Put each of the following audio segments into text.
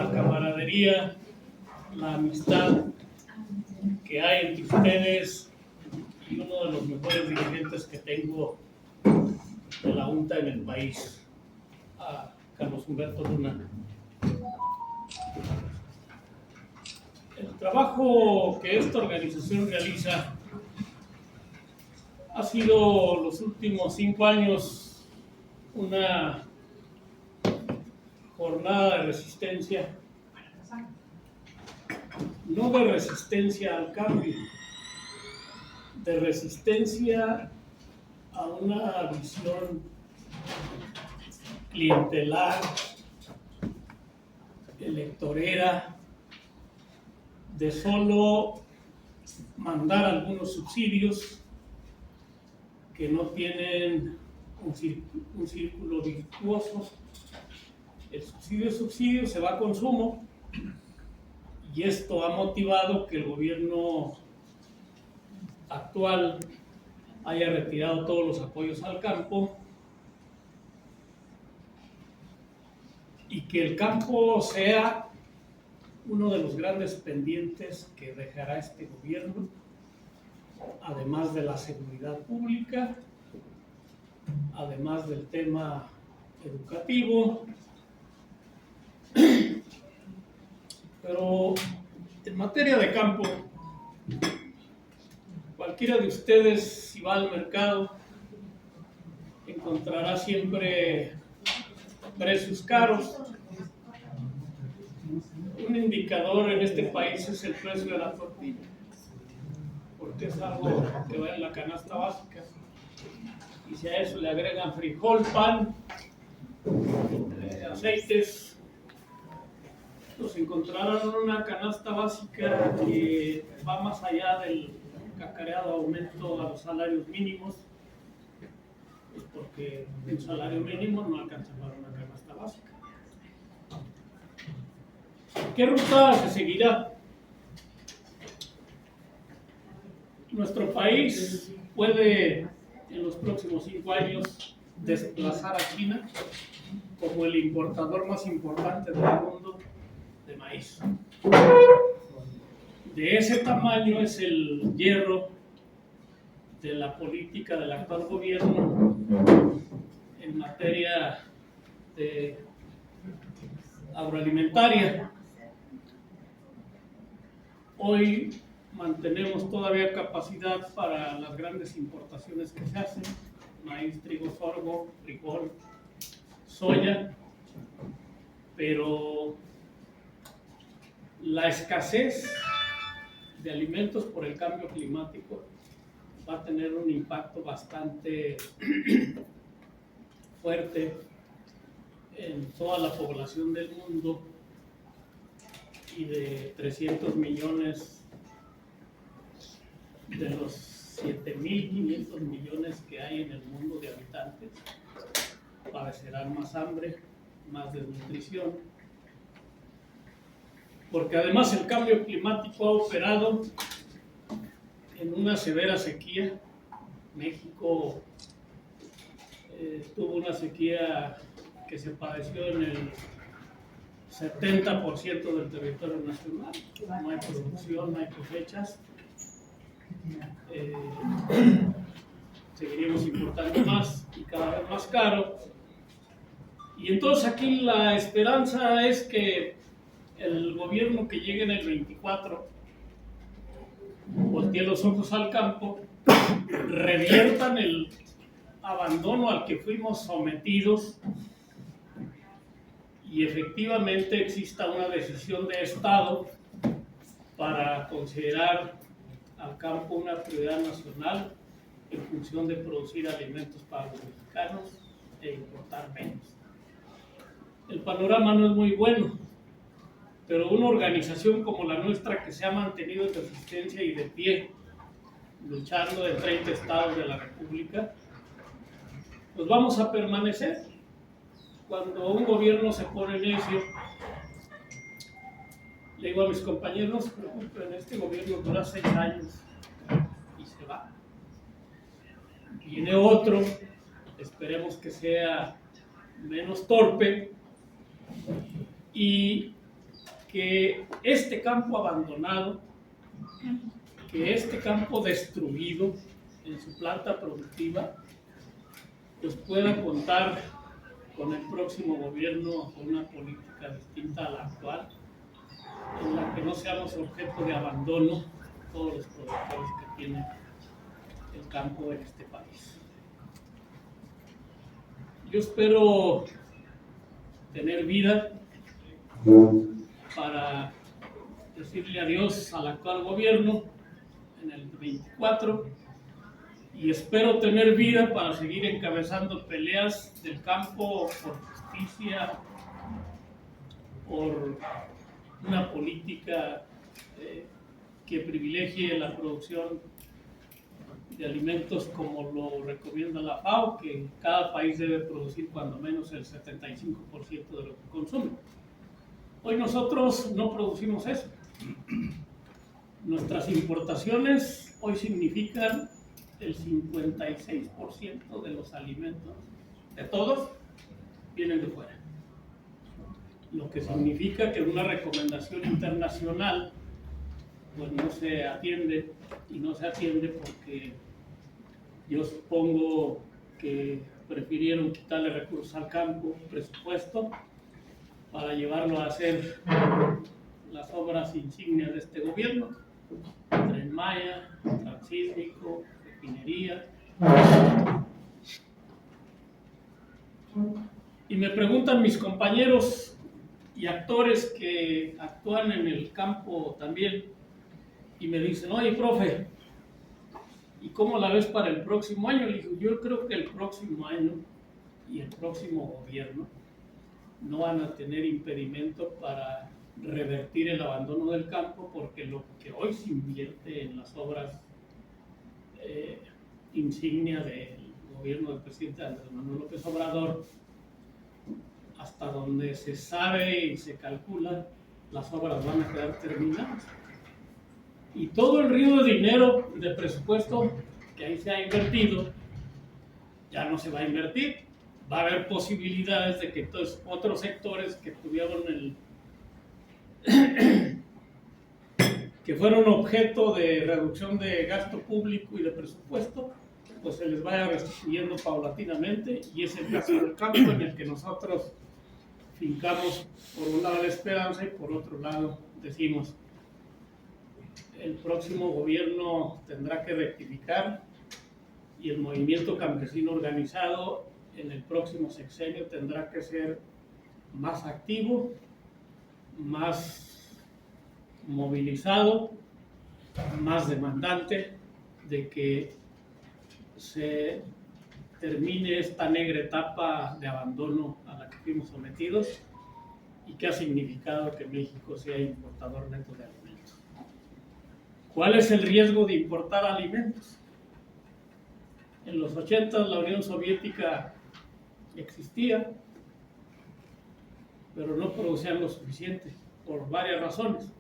la camaradería, la amistad que hay entre ustedes y uno de los mejores dirigentes que tengo de la Junta en el país, a Carlos Humberto Luna. El trabajo que esta organización realiza ha sido los últimos 5 años una jornada de resistencia, no de resistencia al cambio, de resistencia a una visión clientelar, electorera, de solo mandar algunos subsidios que no tienen un círculo virtuoso. El subsidio se va a consumo, y esto ha motivado que el gobierno actual haya retirado todos los apoyos al campo y que el campo sea uno de los grandes pendientes que dejará este gobierno, además de la seguridad pública, además del tema educativo. Pero en materia de campo, cualquiera de ustedes, si va al mercado, encontrará siempre precios caros. Un indicador en este país es el precio de la tortilla, porque es algo que va en la canasta básica. Y si a eso le agregan frijol, pan, aceites, nos encontrarán una canasta básica que va más allá del cacareado aumento a los salarios mínimos, pues porque un salario mínimo no alcanza para una canasta básica. ¿Qué ruta se seguirá? Nuestro país puede en los próximos 5 años desplazar a China como el importador más importante del mundo de maíz. De ese tamaño es el hierro de la política del actual gobierno en materia de agroalimentaria. Hoy mantenemos todavía capacidad para las grandes importaciones que se hacen: maíz, trigo, sorgo, frijol, soya, pero la escasez de alimentos por el cambio climático va a tener un impacto bastante fuerte en toda la población del mundo, y de 300 millones de los 7.500 millones que hay en el mundo de habitantes, padecerán más hambre, más desnutrición, porque además el cambio climático ha operado en una severa sequía. México tuvo una sequía que se padeció en el 70% del territorio nacional. No hay producción, no hay cosechas. Seguiremos importando más y cada vez más caro. Y entonces aquí la esperanza es que el gobierno que llegue en el 24 voltee los ojos al campo, reviertan el abandono al que fuimos sometidos y efectivamente exista una decisión de Estado para considerar al campo una prioridad nacional en función de producir alimentos para los mexicanos e importar menos. El panorama no es muy bueno, pero una organización como la nuestra, que se ha mantenido en resistencia y de pie, luchando en 30 estados de la República, pues vamos a permanecer. Cuando un gobierno se pone necio, le digo a mis compañeros: no se preocupen, este gobierno dura 6 años y se va. Viene otro, esperemos que sea menos torpe, y que este campo abandonado, que este campo destruido en su planta productiva, pues pueda contar con el próximo gobierno con una política distinta a la actual, en la que no seamos objeto de abandono todos los productores que tiene el campo en este país. Yo espero tener vida para decirle adiós al actual gobierno en el 24 y espero tener vida para seguir encabezando peleas del campo por justicia, por una política que privilegie la producción de alimentos como lo recomienda la FAO, que cada país debe producir cuando menos el 75% de lo que consume. Hoy nosotros no producimos eso. Nuestras importaciones hoy significan el 56% de los alimentos, de todos, vienen de fuera. Lo que significa que una recomendación internacional pues no se atiende, y no se atiende porque yo supongo que prefirieron quitarle recursos al campo, presupuesto, para llevarlo a hacer las obras insignias de este gobierno: Tren Maya, Transísmico, refinería. Y me preguntan mis compañeros y actores que actúan en el campo también, y me dicen: oye, profe, ¿y cómo la ves para el próximo año? Le digo: yo creo que el próximo año y el próximo gobierno no van a tener impedimento para revertir el abandono del campo, porque lo que hoy se invierte en las obras insignia del gobierno del presidente Andrés Manuel López Obrador, hasta donde se sabe y se calcula, las obras van a quedar terminadas. Y todo el río de dinero, de presupuesto que ahí se ha invertido, ya no se va a invertir. Va a haber posibilidades de que otros sectores que tuvieron que fueron objeto de reducción de gasto público y de presupuesto, pues se les vaya restituyendo paulatinamente, y es el caso del campo, en el que nosotros fincamos por un lado la esperanza y por otro lado decimos: el próximo gobierno tendrá que rectificar, y el movimiento campesino organizado en el próximo sexenio tendrá que ser más activo, más movilizado, más demandante de que se termine esta negra etapa de abandono a la que fuimos sometidos y que ha significado que México sea importador neto de alimentos. ¿Cuál es el riesgo de importar alimentos? En los 80 la Unión Soviética existía, pero no producían lo suficiente por varias razones.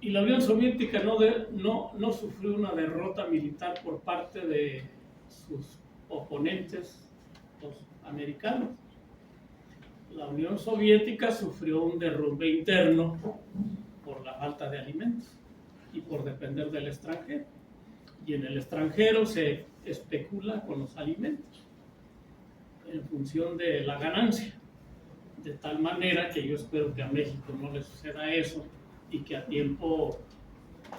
Y la Unión Soviética no sufrió una derrota militar por parte de sus oponentes, los americanos. La Unión Soviética sufrió un derrumbe interno por la falta de alimentos y por depender del extranjero. Y en el extranjero se especula con los alimentos en función de la ganancia, de tal manera que yo espero que a México no le suceda eso, y que a tiempo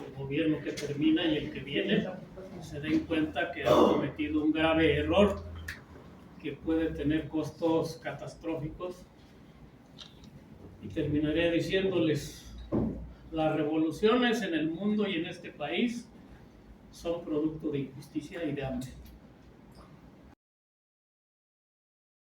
el gobierno que termina y el que viene se den cuenta que han cometido un grave error que puede tener costos catastróficos. Y terminaré diciéndoles: las revoluciones en el mundo y en este país son producto de injusticia y de hambre.